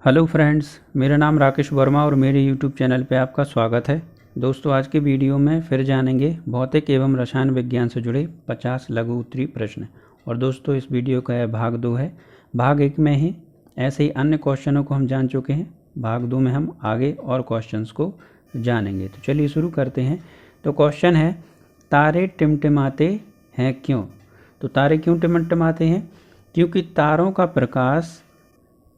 Hello friends, मेरा नाम राकेश वर्मा और मेरे यूट्यूब चैनल पे आपका स्वागत है। दोस्तों, आज के वीडियो में फिर जानेंगे भौतिक एवं रसायन विज्ञान से जुड़े 50 लघु उत्तरीय प्रश्न। और दोस्तों, इस वीडियो का यह भाग 2 है। भाग 1 में ही ऐसे ही अन्य क्वेश्चनों को हम जान चुके हैं। भाग 2 में हम आगे और क्वेश्चंस को जानेंगे। तो चलिए शुरू करते हैं। तो क्वेश्चन है, तारे टिमटिमाते हैं क्यों? तो तारे क्यों टिमटिमाते हैं? क्योंकि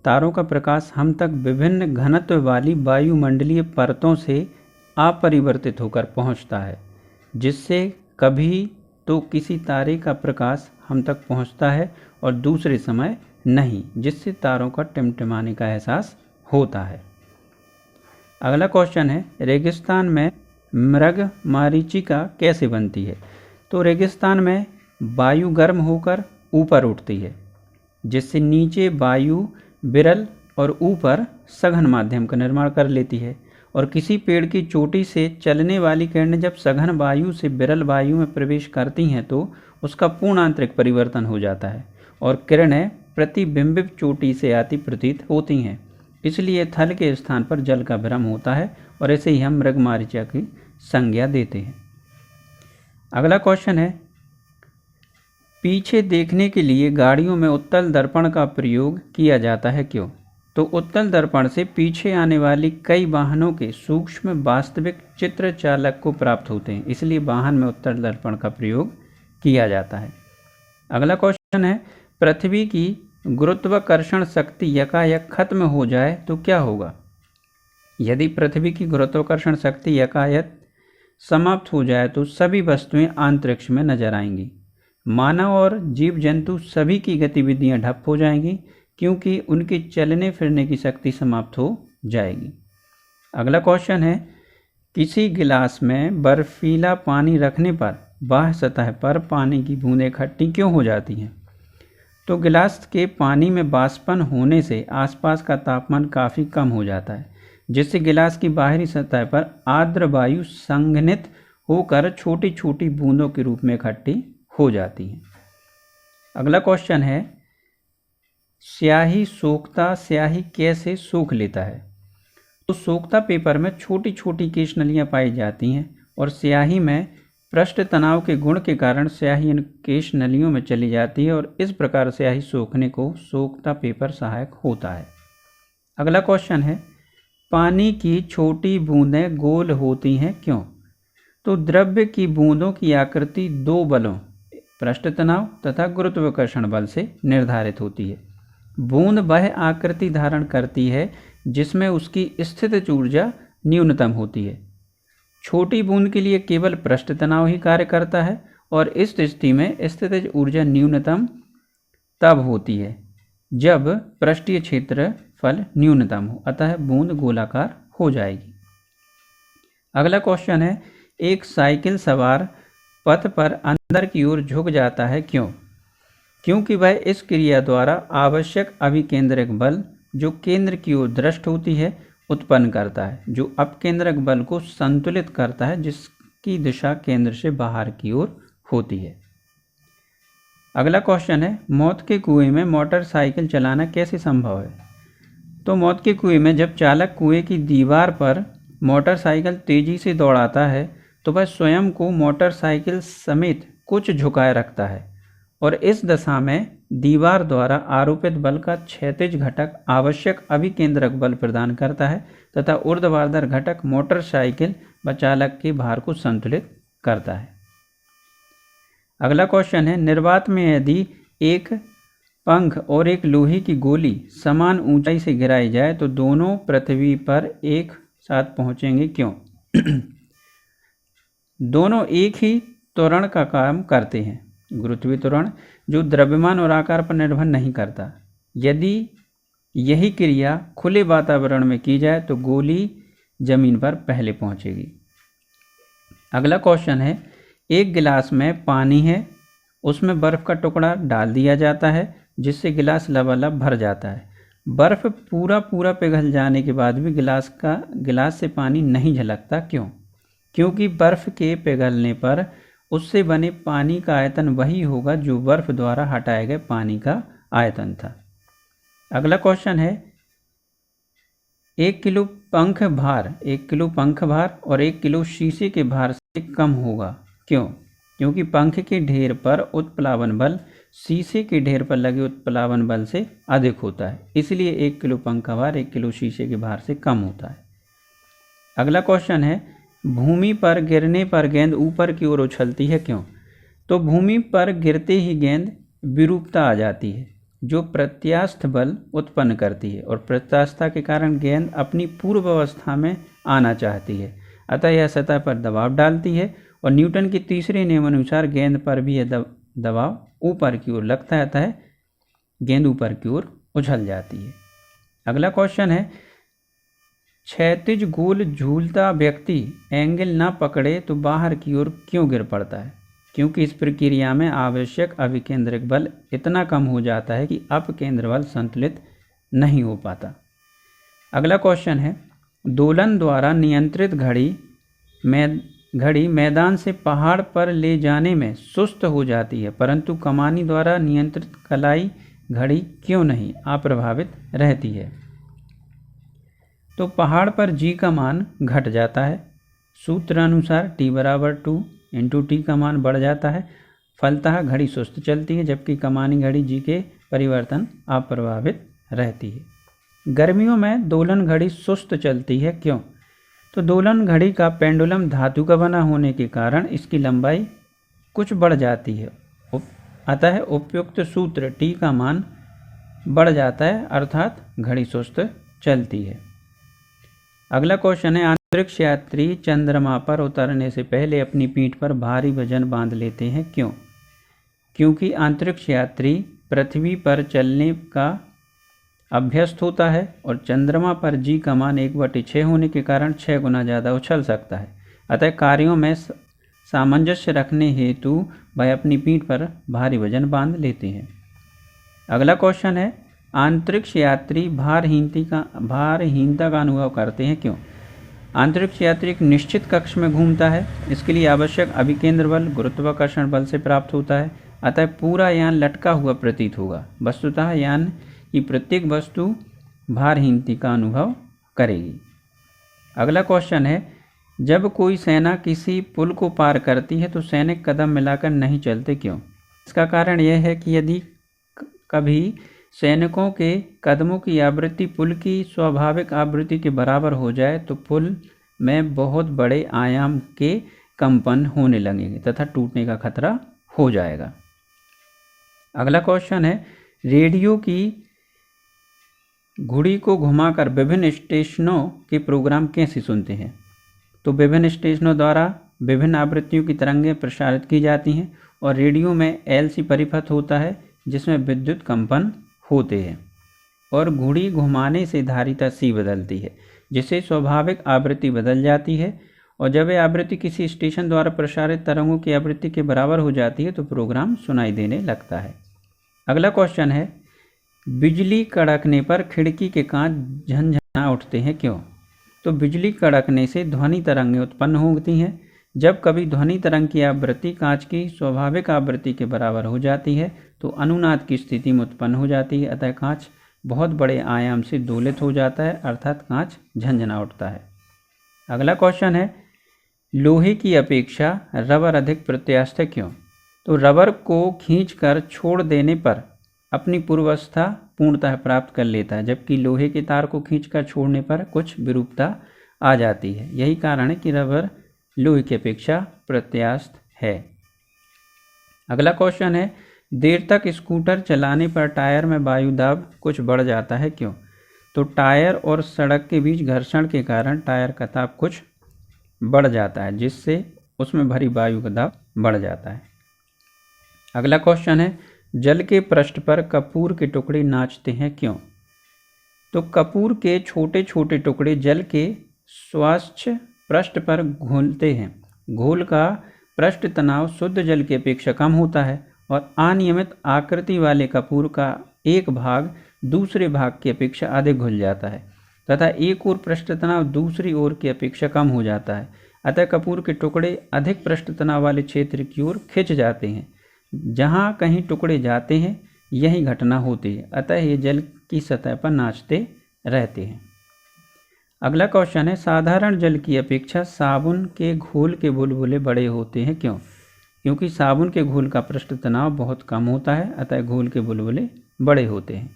तारों का प्रकाश हम तक विभिन्न घनत्व वाली वायुमंडलीय परतों से अपरिवर्तित होकर पहुंचता है, जिससे कभी तो किसी तारे का प्रकाश हम तक पहुंचता है और दूसरे समय नहीं, जिससे तारों का टिमटिमाने का एहसास होता है। अगला क्वेश्चन है, रेगिस्तान में मृगमरीचिका कैसे बनती है? तो रेगिस्तान में वायु गर्म होकर ऊपर उठती है, जिससे नीचे वायु विरल और ऊपर सघन माध्यम का निर्माण कर लेती है। और किसी पेड़ की चोटी से चलने वाली किरणें जब सघन वायु से विरल वायु में प्रवेश करती हैं तो उसका पूर्ण आंतरिक परिवर्तन हो जाता है और किरणें प्रतिबिंबित चोटी से आती प्रतीत होती हैं। इसलिए थल के स्थान पर जल का भ्रम होता है और ऐसे ही हम मृगमरीचिका की संज्ञा देते हैं। अगला क्वेश्चन है, पीछे देखने के लिए गाड़ियों में उत्तल दर्पण का प्रयोग किया जाता है क्यों? तो उत्तल दर्पण से पीछे आने वाली कई वाहनों के सूक्ष्म वास्तविक चित्र चालक को प्राप्त होते हैं, इसलिए वाहन में उत्तल दर्पण का प्रयोग किया जाता है। अगला क्वेश्चन है, पृथ्वी की गुरुत्वाकर्षण शक्ति यकायक खत्म हो जाए तो क्या होगा? यदि पृथ्वी की गुरुत्वाकर्षण शक्ति यकायक समाप्त हो जाए तो सभी वस्तुएं अंतरिक्ष में नजर आएंगी। मानव और जीव जंतु सभी की गतिविधियां ठप हो जाएंगी, क्योंकि उनके चलने फिरने की शक्ति समाप्त हो जाएगी। अगला क्वेश्चन है, किसी गिलास में बर्फीला पानी रखने पर बाह्य सतह पर पानी की बूंदें इकट्ठी क्यों हो जाती हैं? तो गिलास के पानी में वाष्पन होने से आसपास का तापमान काफ़ी कम हो जाता है, जिससे गिलास की बाहरी सतह पर आर्द्र वायु संघनित होकर छोटी छोटी बूंदों के रूप में इकट्ठी हो जाती हैं। अगला क्वेश्चन है, स्याही कैसे सोख लेता है? तो सोखता पेपर में छोटी छोटी केशनलियां पाई जाती हैं और स्याही में पृष्ठ तनाव के गुण के कारण स्याही इन केशनलियों में चली जाती है और इस प्रकार स्याही सोखने को सोखता पेपर सहायक होता है। अगला क्वेश्चन है, पानी की छोटी बूंदें गोल होती हैं क्यों? तो द्रव्य की बूंदों की आकृति दो बलों, पृष्ठ तनाव तथा गुरुत्वाकर्षण बल से निर्धारित होती है। बूंद वह आकृति धारण करती है जिसमें उसकी स्थितिज ऊर्जा न्यूनतम होती है। छोटी बूंद के लिए केवल पृष्ठ तनाव ही कार्य करता है और इस स्थिति में स्थितिज ऊर्जा न्यूनतम तब होती है जब पृष्ठीय क्षेत्रफल न्यूनतम हो, अतः बूंद गोलाकार हो जाएगी। अगला क्वेश्चन है, एक साइकिल सवार पथ पर अंदर की ओर झुक जाता है क्यों? क्योंकि वह इस क्रिया द्वारा आवश्यक अभिकेंद्रक बल जो केंद्र की ओर दृष्ट होती है उत्पन्न करता है, जो अपकेंद्रक बल को संतुलित करता है जिसकी दिशा केंद्र से बाहर की ओर होती है। अगला क्वेश्चन है, मौत के कुएं में मोटरसाइकिल चलाना कैसे संभव है? तो मौत के कुएं में जब चालक कुएं की दीवार पर मोटरसाइकिल तेजी से दौड़ाता है तो वह स्वयं को मोटरसाइकिल समेत कुछ झुकाए रखता है और इस दशा में दीवार द्वारा आरोपित बल का क्षैतिज घटक आवश्यक अभिकेंद्रक बल प्रदान करता है तथा ऊर्ध्वाधर घटक मोटरसाइकिल व चालक के भार को संतुलित करता है। अगला क्वेश्चन है, निर्वात में यदि एक पंख और एक लोहे की गोली समान ऊंचाई से गिराई जाए तो दोनों पृथ्वी पर एक साथ पहुंचेंगे क्यों? दोनों एक ही त्वरण का काम करते हैं, गुरुत्वीय त्वरण, जो द्रव्यमान और आकार पर निर्भर नहीं करता। यदि यही क्रिया खुले वातावरण में की जाए तो गोली जमीन पर पहले पहुंचेगी। अगला क्वेश्चन है, एक गिलास में पानी है, उसमें बर्फ का टुकड़ा डाल दिया जाता है जिससे गिलास लबालब भर जाता है। बर्फ पूरा पिघल जाने के बाद भी गिलास से पानी नहीं झलकता क्यों? क्योंकि बर्फ के पिघलने पर उससे बने पानी का आयतन वही होगा जो बर्फ द्वारा हटाए गए पानी का आयतन था। अगला क्वेश्चन है, 1 किलो पंख भार और 1 किलो शीशे के भार से कम होगा। क्यों? क्योंकि पंख के ढेर पर उत्प्लावन बल शीशे के ढेर पर लगे उत्प्लावन बल से अधिक होता है, इसलिए 1 किलो पंख का भार 1 किलो शीशे के भार से कम होता है। अगला क्वेश्चन है, भूमि पर गिरने पर गेंद ऊपर की ओर उछलती है क्यों? तो भूमि पर गिरते ही गेंद विरूपता आ जाती है, जो प्रत्यास्थ बल उत्पन्न करती है, और प्रत्यास्थता के कारण गेंद अपनी पूर्व अवस्था में आना चाहती है, अतः यह सतह पर दबाव डालती है, और न्यूटन के तीसरे नियम अनुसार गेंद पर भी यह दबाव ऊपर की ओर लगता है, अतः गेंद ऊपर की ओर उछल जाती है। अगला क्वेश्चन है, क्षैतिज गोल झूलता व्यक्ति एंगल ना पकड़े तो बाहर की ओर क्यों गिर पड़ता है? क्योंकि इस प्रक्रिया में आवश्यक अभिकेंद्रक बल इतना कम हो जाता है कि अपकेंद्र बल संतुलित नहीं हो पाता। अगला क्वेश्चन है, दोलन द्वारा नियंत्रित घड़ी मैदान से पहाड़ पर ले जाने में सुस्त हो जाती है, परंतु कमानी द्वारा नियंत्रित कलाई घड़ी क्यों नहीं अप्रभावित रहती है? तो पहाड़ पर जी का मान घट जाता है, सूत्र अनुसार T = 2 × T का मान बढ़ जाता है, फलतः घड़ी सुस्त चलती है, जबकि कमानी घड़ी जी के परिवर्तन अप्रभावित रहती है। गर्मियों में दोलन घड़ी सुस्त चलती है क्यों? तो दोलन घड़ी का पेंडुलम धातु का बना होने के कारण इसकी लंबाई कुछ बढ़ जाती है, अतः उपयुक्त सूत्र T का मान बढ़ जाता है, अर्थात घड़ी सुस्त चलती है। अगला क्वेश्चन है, अंतरिक्ष यात्री चंद्रमा पर उतरने से पहले अपनी पीठ पर भारी वजन बांध लेते हैं क्यों? क्योंकि अंतरिक्ष यात्री पृथ्वी पर चलने का अभ्यस्त होता है, और चंद्रमा पर जी का मान 1/6 होने के कारण 6 गुना ज़्यादा उछल सकता है, अतः कार्यों में सामंजस्य रखने हेतु वह अपनी पीठ पर भारी वजन बांध लेते हैं। अगला क्वेश्चन है, अंतरिक्ष यात्री भारहीनता का अनुभव करते हैं क्यों? अंतरिक्ष यात्री एक निश्चित कक्ष में घूमता है, इसके लिए आवश्यक अभिकेंद्र बल गुरुत्वाकर्षण बल से प्राप्त होता है, अतः पूरा यान लटका हुआ प्रतीत होगा। वस्तुतः यान की प्रत्येक वस्तु भारहीनता का अनुभव करेगी। अगला क्वेश्चन है, जब कोई सेना किसी पुल को पार करती है तो सैनिक कदम मिलाकर नहीं चलते क्यों? इसका कारण यह है कि यदि कभी सैनिकों के कदमों की आवृत्ति पुल की स्वाभाविक आवृत्ति के बराबर हो जाए तो पुल में बहुत बड़े आयाम के कंपन होने लगेंगे तथा टूटने का खतरा हो जाएगा। अगला क्वेश्चन है, रेडियो की घुड़ी को घुमाकर विभिन्न स्टेशनों के प्रोग्राम कैसे सुनते हैं? तो विभिन्न स्टेशनों द्वारा विभिन्न आवृत्तियों की तरंगें प्रसारित की जाती हैं, और रेडियो में LC परिपथ होता है जिसमें विद्युत कंपन होते हैं, और घुड़ी घुमाने से धारिता C बदलती है, जिससे स्वाभाविक आवृत्ति बदल जाती है, और जब यह आवृत्ति किसी स्टेशन द्वारा प्रसारित तरंगों की आवृत्ति के बराबर हो जाती है तो प्रोग्राम सुनाई देने लगता है। अगला क्वेश्चन है, बिजली कड़कने पर खिड़की के कांच झनझना उठते हैं क्यों? तो बिजली कड़कने से ध्वनि तरंगें उत्पन्न होती हैं। जब कभी ध्वनि तरंग की आवृत्ति कांच की स्वाभाविक आवृत्ति के बराबर हो जाती है तो अनुनाद की स्थिति में उत्पन्न हो जाती है, अतः कांच बहुत बड़े आयाम से दोलित हो जाता है, अर्थात कांच झनझना उठता है। अगला क्वेश्चन है, लोहे की अपेक्षा रबर अधिक प्रत्यास्थ है क्यों? तो रबर को खींचकर छोड़ देने पर अपनी पूर्वावस्था पूर्णतः प्राप्त कर लेता है, जबकि लोहे के तार को खींचकर छोड़ने पर कुछ विरूपता आ जाती है। यही कारण है कि रबर लोहे की अपेक्षा प्रत्यास्थ है। अगला क्वेश्चन है, देर तक स्कूटर चलाने पर टायर में वायु दाब कुछ बढ़ जाता है क्यों? तो टायर और सड़क के बीच घर्षण के कारण टायर का ताप कुछ बढ़ जाता है, जिससे उसमें भरी वायु का दाब बढ़ जाता है। अगला क्वेश्चन है, जल के पृष्ठ पर कपूर के टुकड़े नाचते हैं क्यों? तो कपूर के छोटे छोटे टुकड़े जल के स्वच्छ पृष्ठ पर घूलते हैं। घोल का पृष्ठ तनाव शुद्ध जल की अपेक्षा कम होता है, और अनियमित आकृति वाले कपूर का एक भाग दूसरे भाग की अपेक्षा अधिक घुल जाता है तथा एक ओर पृष्ठ तनाव दूसरी ओर की अपेक्षा कम हो जाता है, अतः कपूर के टुकड़े अधिक पृष्ठ तनाव वाले क्षेत्र की ओर खिंच जाते हैं। जहाँ कहीं टुकड़े जाते हैं यही घटना होती है, अतः ये जल की सतह पर नाचते रहते हैं। अगला क्वेश्चन है, साधारण जल की अपेक्षा साबुन के घोल के बुलबुले बड़े होते हैं, क्यों? क्योंकि साबुन के घोल का पृष्ठ तनाव बहुत कम होता है, अतः घोल के बुलबुले बड़े होते हैं।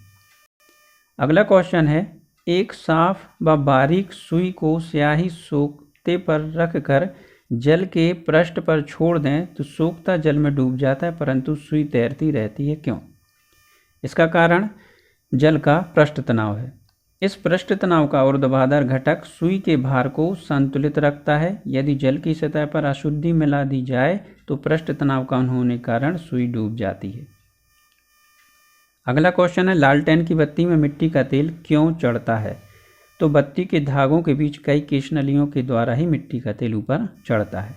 अगला क्वेश्चन है, एक साफ व बारीक सुई को स्याही सोखते पर रखकर जल के पृष्ठ पर छोड़ दें तो सोखता जल में डूब जाता है, परंतु सुई तैरती रहती है, क्यों? इसका कारण जल का पृष्ठ तनाव है। इस पृष्ठ तनाव का ऊर्ध्वाधर घटक सुई के भार को संतुलित रखता है। यदि जल की सतह पर अशुद्धि मिला दी जाए तो पृष्ठ तनाव कम होने के कारण सुई डूब जाती है। अगला क्वेश्चन है, लालटेन की बत्ती में मिट्टी का तेल क्यों चढ़ता है? तो बत्ती के धागों के बीच कई केशनलियों के द्वारा ही मिट्टी का तेल ऊपर चढ़ता है।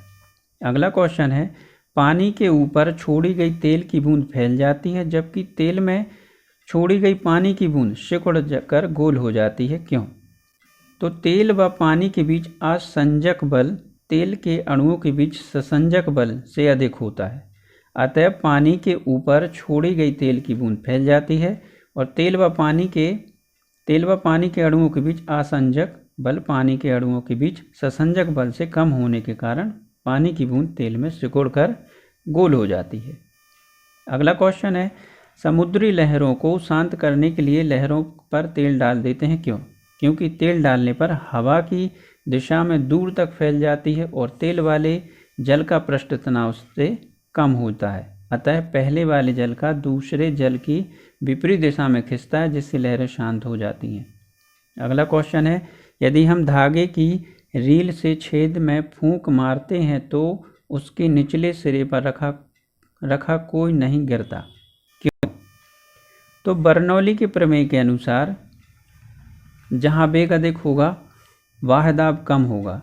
अगला क्वेश्चन है, पानी के ऊपर छोड़ी गई तेल की बूंद फैल जाती है, जबकि तेल में छोड़ी गई पानी की बूंद सिकुड़ कर गोल हो जाती है, क्यों? तो तेल व पानी के बीच असंजक बल तेल के अणुओं के बीच ससंजक बल से अधिक होता है, अतः पानी के ऊपर छोड़ी गई तेल की बूंद फैल जाती है और तेल व पानी के अणुओं के बीच असंजक बल पानी के अणुओं के बीच ससंजक बल से कम होने के कारण पानी की बूंद तेल में सिकुड़कर गोल हो जाती है। अगला क्वेश्चन है, समुद्री लहरों को शांत करने के लिए लहरों पर तेल डाल देते हैं, क्यों? क्योंकि तेल डालने पर हवा की दिशा में दूर तक फैल जाती है और तेल वाले जल का पृष्ठ तनाव से कम होता है, अतः पहले वाले जल का दूसरे जल की विपरीत दिशा में खिंचता है, जिससे लहरें शांत हो जाती हैं। अगला क्वेश्चन है, यदि हम धागे की रील से छेद में फूंक मारते हैं तो उसके निचले सिरे पर रखा कोई नहीं गिरता, क्यों? तो बर्नौली के प्रमेय के अनुसार जहाँ वेग अधिक होगा वह दाब कम होगा।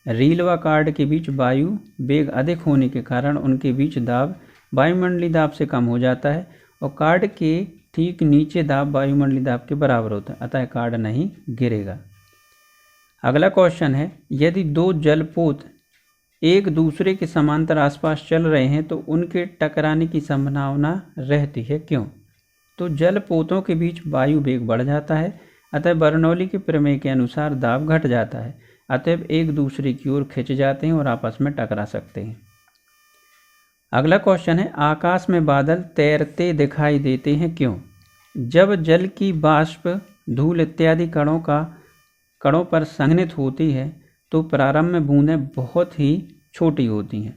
रील व कार्ड के बीच वायु वेग अधिक होने के कारण उनके बीच दाब वायुमंडलीय दाब से कम हो जाता है और कार्ड के ठीक नीचे दाब वायुमंडलीय दाब के बराबर होता है, अतः कार्ड नहीं गिरेगा। अगला क्वेश्चन है, यदि दो जलपोत एक दूसरे के समांतर आसपास चल रहे हैं तो उनके टकराने की संभावना रहती है, क्यों? तो जलपोतों के बीच वायु वेग बढ़ जाता है, अतः बर्नौली के प्रमेय के अनुसार दाब घट जाता है, अतः एक दूसरे की ओर खिंच जाते हैं और आपस में टकरा सकते हैं। अगला क्वेश्चन है, आकाश में बादल तैरते दिखाई देते हैं, क्यों? जब जल की वाष्प धूल इत्यादि कणों पर संघनित होती है तो प्रारंभ में बूंदें बहुत ही छोटी होती हैं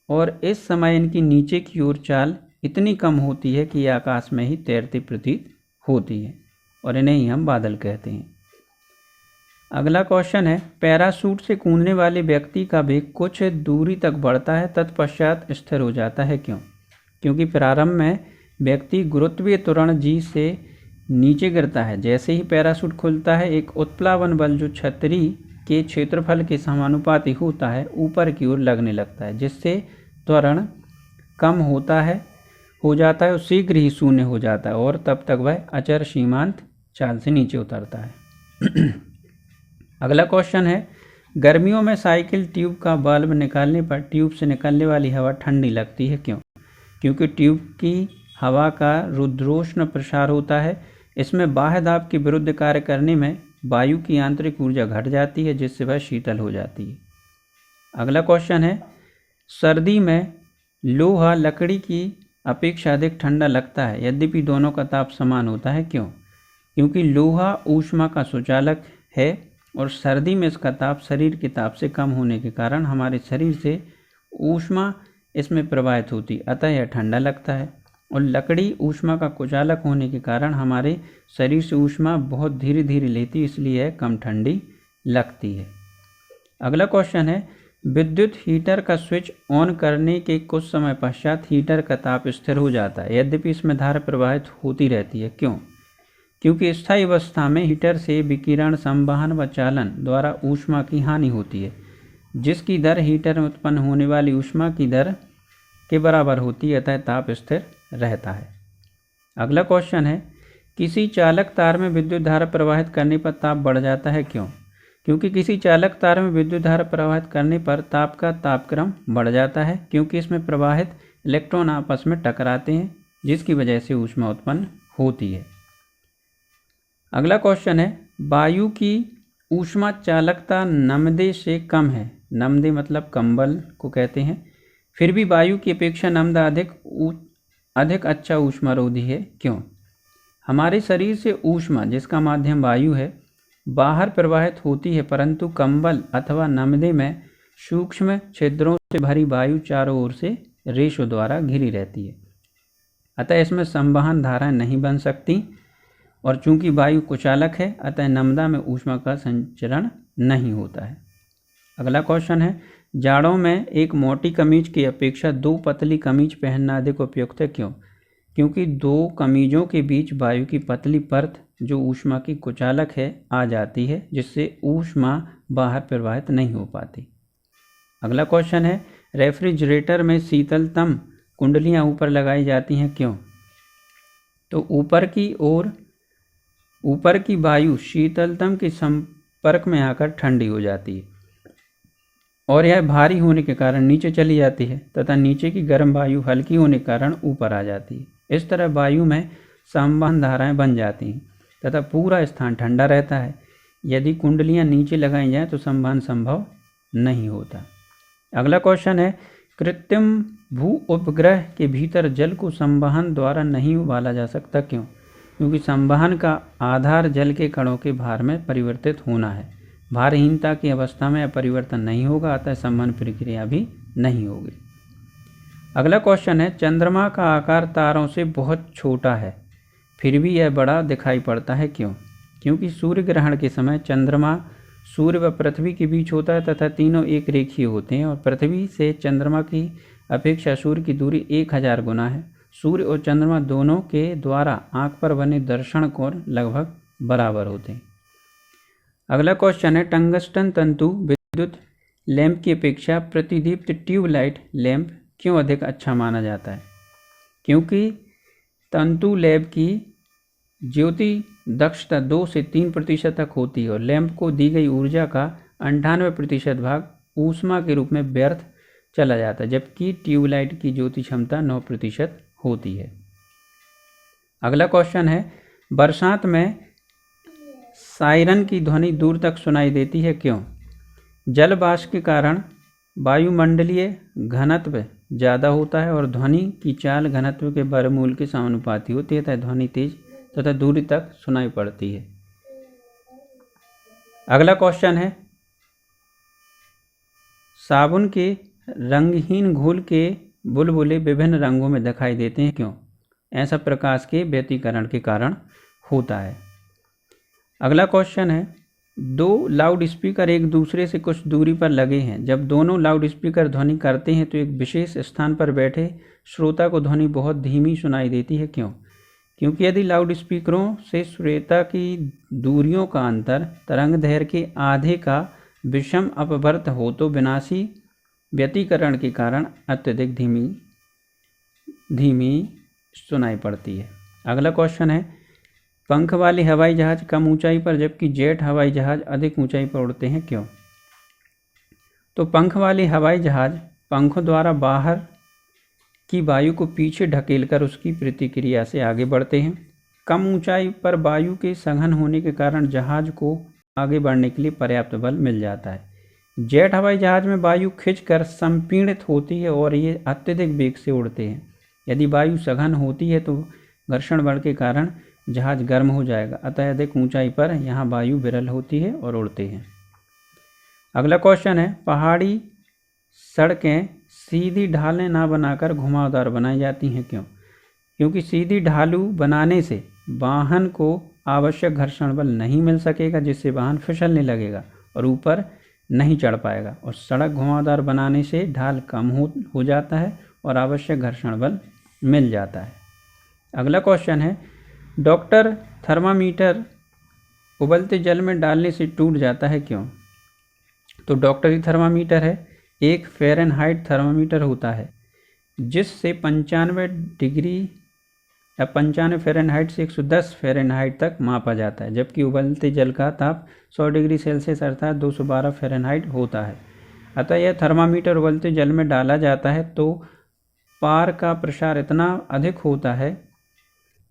और इस समय इनकी नीचे की ओर चाल इतनी कम होती है कि आकाश में ही तैरती प्रतीत होती है और इन्हें ही हम बादल कहते हैं। अगला क्वेश्चन है, पैराशूट से कूदने वाले व्यक्ति का वेग कुछ दूरी तक बढ़ता है तत्पश्चात स्थिर हो जाता है, क्यों? क्योंकि प्रारंभ में व्यक्ति गुरुत्वीय त्वरण जी से नीचे गिरता है। जैसे ही पैराशूट खुलता है एक उत्प्लावन बल जो छतरी के क्षेत्रफल के समानुपाती होता है ऊपर की ओर लगने लगता है, जिससे त्वरण कम हो जाता है और शीघ्र ही शून्य हो जाता है और तब तक वह अचर सीमांत चाल से नीचे उतरता है। अगला क्वेश्चन है, गर्मियों में साइकिल ट्यूब का बल्ब निकालने पर ट्यूब से निकलने वाली हवा ठंडी लगती है, क्यों? क्योंकि ट्यूब की हवा का रुद्रोष्ण प्रसार होता है। इसमें बाह्य दाब के विरुद्ध कार्य करने में वायु की आंतरिक ऊर्जा घट जाती है, जिससे वह शीतल हो जाती है। अगला क्वेश्चन है, सर्दी में लोहा लकड़ी की अपेक्षा अधिक ठंडा लगता है यद्यपि दोनों का ताप समान होता है, क्यों? क्योंकि लोहा ऊष्मा का सुचालक है और सर्दी में इसका ताप शरीर के ताप से कम होने के कारण हमारे शरीर से ऊष्मा इसमें प्रवाहित होती, अतः यह ठंडा लगता है। और लकड़ी ऊष्मा का कुचालक होने के कारण हमारे शरीर से ऊष्मा बहुत धीरे धीरे लेती, इसलिए यह कम ठंडी लगती है। अगला क्वेश्चन है, विद्युत हीटर का स्विच ऑन करने के कुछ समय पश्चात हीटर का ताप स्थिर हो जाता है यद्यपि इसमें धारा प्रवाहित होती रहती है, क्यों? क्योंकि स्थायी अवस्था में हीटर से विकिरण संवहन व चालन द्वारा ऊष्मा की हानि होती है, जिसकी दर हीटर में उत्पन्न होने वाली ऊष्मा की दर के बराबर होती है, अतः ताप स्थिर रहता है। अगला क्वेश्चन है, किसी चालक तार में विद्युत धारा प्रवाहित करने पर ताप बढ़ जाता है, क्यों? क्योंकि किसी चालक तार में विद्युत धारा प्रवाहित करने पर ताप का तापक्रम बढ़ जाता है, क्योंकि इसमें प्रवाहित इलेक्ट्रॉन आपस में टकराते हैं, जिसकी वजह से ऊष्मा उत्पन्न होती है। अगला क्वेश्चन है, वायु की ऊष्मा चालकता नमदे से कम है, नमदे मतलब कंबल को कहते हैं, फिर भी वायु की अपेक्षा नमदा अधिक अच्छा ऊष्मारोधी है, क्यों? हमारे शरीर से ऊष्मा, जिसका माध्यम वायु है, बाहर प्रवाहित होती है, परंतु कंबल अथवा नमदे में सूक्ष्म छिद्रों से भरी वायु चारों ओर से रेशों द्वारा घिरी रहती है, अतः इसमें संवहन धाराएं नहीं बन सकती, और चूंकि वायु कुचालक है अतः नमदा में ऊष्मा का संचरण नहीं होता है। अगला क्वेश्चन है, जाड़ों में एक मोटी कमीज की अपेक्षा 2 पतली कमीज पहनना अधिक उपयुक्त है, क्यों? क्योंकि 2 कमीजों के बीच वायु की पतली परत जो ऊष्मा की कुचालक है आ जाती है, जिससे ऊष्मा बाहर प्रवाहित नहीं हो पाती। अगला क्वेश्चन है, रेफ्रिजरेटर में शीतलतम कुंडलियां ऊपर लगाई जाती हैं, क्यों? तो ऊपर की वायु शीतलतम के संपर्क में आकर ठंडी हो जाती है और यह भारी होने के कारण नीचे चली जाती है, तथा नीचे की गर्म वायु हल्की होने के कारण ऊपर आ जाती है। इस तरह वायु में संवहन धाराएं बन जाती हैं तथा पूरा स्थान ठंडा रहता है। यदि कुंडलियां नीचे लगाई जाएं तो संवहन संभव नहीं होता। अगला क्वेश्चन है, कृत्रिम भू उपग्रह के भीतर जल को संवहन द्वारा नहीं उबाला जा सकता, क्यों? क्योंकि संवहन का आधार जल के कणों के भार में परिवर्तित होना है। भारहीनता की अवस्था में परिवर्तन नहीं होगा, अतः संवहन प्रक्रिया भी नहीं होगी। अगला क्वेश्चन है, चंद्रमा का आकार तारों से बहुत छोटा है, फिर भी यह बड़ा दिखाई पड़ता है, क्यों? क्योंकि सूर्य ग्रहण के समय चंद्रमा सूर्य व पृथ्वी के बीच होता है तथा तीनों एक रेखीय होते हैं, और पृथ्वी से चंद्रमा की अपेक्षा सूर्य की दूरी 1000 गुना है। सूर्य और चंद्रमा दोनों के द्वारा आंख पर बने दर्शन कोण लगभग बराबर होते हैं। अगला क्वेश्चन है, टंगस्टन तंतु विद्युत लैंप की अपेक्षा प्रतिदीप्त ट्यूबलाइट लैंप क्यों अधिक अच्छा माना जाता है? क्योंकि तंतु लैंप की ज्योति दक्षता 2 से 3% तक होती है और लैंप को दी गई ऊर्जा का 98% भाग ऊष्मा के रूप में व्यर्थ चला जाता है, जबकि ट्यूबलाइट की ज्योति क्षमता 9% होती है। अगला क्वेश्चन है, बरसात में सायरन की ध्वनि दूर तक सुनाई देती है, क्यों? जल वाष्प के कारण वायुमंडलीय घनत्व ज़्यादा होता है और ध्वनि की चाल घनत्व के वर्गमूल के समानुपाती होती है, तथा ध्वनि तेज तथा दूरी तक सुनाई पड़ती है। अगला क्वेश्चन है, साबुन के रंगहीन घोल के बुलबुले विभिन्न रंगों में दिखाई देते हैं, क्यों? ऐसा प्रकाश के व्यतिकरण के कारण होता है। अगला क्वेश्चन है, 2 लाउड स्पीकर एक दूसरे से कुछ दूरी पर लगे हैं। जब दोनों लाउड स्पीकर ध्वनि करते हैं तो एक विशेष स्थान पर बैठे श्रोता को ध्वनि बहुत धीमी सुनाई देती है, क्यों? क्योंकि यदि लाउड स्पीकरों से श्रोता की दूरियों का अंतर तरंगदैर्घ्य के आधे का विषम अपवर्त हो तो विनाशी व्यतिकरण के कारण अत्यधिक धीमी सुनाई पड़ती है। अगला क्वेश्चन है, पंख वाले हवाई जहाज कम ऊंचाई पर जबकि जेट हवाई जहाज अधिक ऊंचाई पर उड़ते हैं, क्यों? तो पंख वाले हवाई जहाज पंखों द्वारा बाहर की वायु को पीछे ढकेलकर उसकी प्रतिक्रिया से आगे बढ़ते हैं। कम ऊंचाई पर वायु के सघन होने के कारण जहाज को आगे बढ़ने के लिए पर्याप्त बल मिल जाता है। जेट हवाई जहाज में वायु खिंचकर संपीड़ित होती है और ये अत्यधिक वेग से उड़ते हैं। यदि वायु सघन होती है तो घर्षण बल के कारण जहाज गर्म हो जाएगा, अतः अधिक ऊंचाई पर यहाँ वायु विरल होती है और उड़ते हैं। अगला क्वेश्चन है, पहाड़ी सड़कें सीधी ढालें ना बनाकर घुमावदार बनाई जाती हैं, क्यों? क्योंकि सीधी ढालू बनाने से वाहन को आवश्यक घर्षण बल नहीं मिल सकेगा, जिससे वाहन फिसलने लगेगा और ऊपर नहीं चढ़ पाएगा, और सड़क घुमावदार बनाने से ढाल कम हो जाता है और आवश्यक घर्षण बल मिल जाता है। अगला क्वेश्चन है, डॉक्टर थर्मामीटर उबलते जल में डालने से टूट जाता है, क्यों? तो डॉक्टरी थर्मामीटर है, एक फ़ारेनहाइट थर्मामीटर होता है जिससे 95 डिग्री या 95 फ़ारेनहाइट से 110 फ़ारेनहाइट तक मापा जाता है, जबकि उबलते जल का ताप 100 डिग्री सेल्सियस अर्थात 212 फ़ारेनहाइट होता है। अतः यह थर्मामीटर उबलते जल में डाला जाता है तो पार का प्रसार इतना अधिक होता है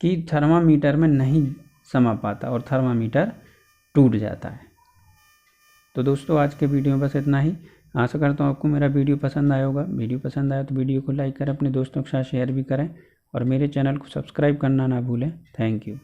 कि थर्मामीटर में नहीं समा पाता और थर्मामीटर टूट जाता है। तो दोस्तों आज के वीडियो में बस इतना ही। आशा करता हूँ आपको मेरा वीडियो पसंद आया होगा। वीडियो पसंद आया तो वीडियो को लाइक करें, अपने दोस्तों के साथ शेयर भी करें और मेरे चैनल को सब्सक्राइब करना ना भूलें। Thank you.